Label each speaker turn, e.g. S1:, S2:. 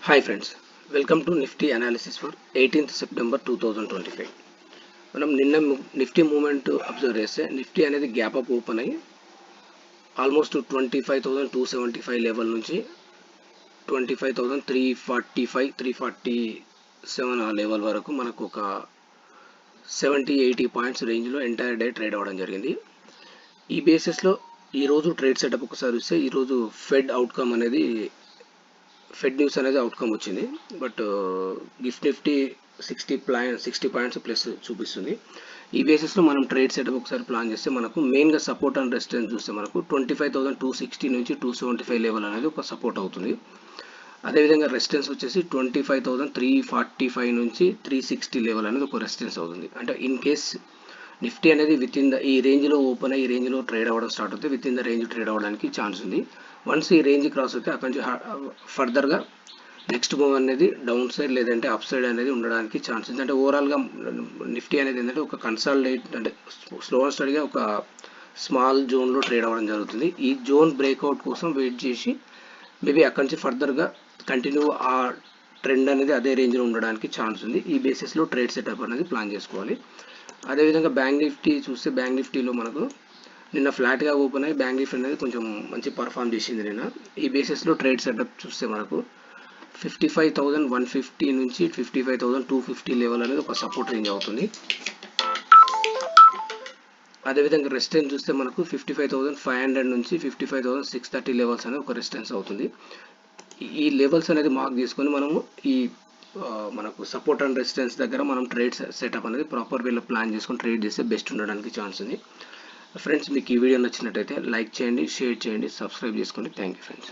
S1: Hi friends, welcome to Nifty analysis for 18th September 2025. మనం నిన్న Nifty moment observe చేస్తే Nifty అనేది gap up open అయ్యి almost 25,275 level నుంచి 25,345 347 ఆ లెవెల్ వరకు మనకు ఒక 70-80 పాయింట్స్ రేంజ్లో ఎంటైర్ డే ట్రేడ్ అవ్వడం జరిగింది. ఈ బేసిస్లో ఈరోజు ట్రేడ్ సెటప్ ఒకసారి చూస్తే ఈరోజు ఫెడ్ న్యూస్ అనేది అవుట్కమ్ వచ్చింది. But gift Nifty 60 points plus చూపిస్తుంది. ఈ బేసిస్లో మనం ట్రేడ్ సెటప్ ఒకసారి ప్లాన్ చేస్తే మనకు మెయిన్గా సపోర్ట్ అండ్ రెసిస్టెన్స్ చూస్తే మనకు 25,260 నుంచి 275 లెవెల్ అనేది ఒక సపోర్ట్ అవుతుంది. అదేవిధంగా రెసిస్టెన్స్ వచ్చేసి 25,345 నుంచి 360 లెవెల్ అనేది ఒక రెసిస్టెన్స్ అవుతుంది. అంటే ఇన్ కేస్ నిఫ్టీ అనేది ఈ రేంజ్లో ఓపెన్ అయ్యి ఈ రేంజ్లో ట్రేడ్ అవ్వడం స్టార్ట్ అవుతుంది. With in the range trade అవ్వడానికి ఛాన్స్ ఉంది. వన్స్ ఈ రేంజ్ క్రాస్ అయితే అక్కడి నుంచి ఫర్దర్గా నెక్స్ట్ మూవ్ అనేది డౌన్ సైడ్ లేదంటే అప్ సైడ్ అనేది ఉండడానికి ఛాన్స్ ఉంది. అంటే ఓవరాల్గా నిఫ్టీ అనేది ఏంటంటే ఒక కన్సాలిడేట్ అంటే స్లో అండ్ స్టడీగా ఒక స్మాల్ జోన్లో ట్రేడ్ అవ్వడం జరుగుతుంది. ఈ జోన్ బ్రేక్అవుట్ కోసం వెయిట్ చేసి మేబీ అక్కడి నుంచి ఫర్దర్గా కంటిన్యూ ఆ ట్రెండ్ అనేది అదే రేంజ్లో ఉండడానికి ఛాన్స్ ఉంది. ఈ బేసిస్లో ట్రేడ్ సెటప్ అనేది ప్లాన్ చేసుకోవాలి. అదేవిధంగా బ్యాంక్ నిఫ్టీ చూస్తే బ్యాంక్ నిఫ్టీలో మనకు నిన్న ఫ్లాట్గా ఓపెన్ అయ్యి బ్యాంక్ నిఫ్టీ అనేది కొంచెం మంచి పర్ఫామ్ చేసింది నిన్న. ఈ బేసిస్లో ట్రేడ్ సెటప్ చూస్తే మనకు 55,150 నుంచి 55,250 లెవెల్ అనేది ఒక సపోర్ట్ రేంజ్ అవుతుంది. అదేవిధంగా రెసిస్టెన్స్ చూస్తే మనకు 55,500 నుంచి 55,630 లెవెల్స్ అనేది ఒక రెసిస్టెన్స్ అవుతుంది. ఈ లెవెల్స్ అనేది మార్క్ చేసుకొని మనము మనకు సపోర్ట్ అండ్ రెసిస్టెన్స్ దగ్గర మనం ట్రేడ్ సెటప్ అనేది ప్రాపర్ వేలో ప్లాన్ చేసుకొని ట్రేడ్ చేస్తే బెస్ట్ ఉండడానికి ఛాన్స్ ఉంది. ఫ్రెండ్స్, మీకు ఈ వీడియో నచ్చినట్టయితే లైక్ చేయండి, షేర్ చేయండి, సబ్స్క్రైబ్ చేసుకోండి. Thank you friends.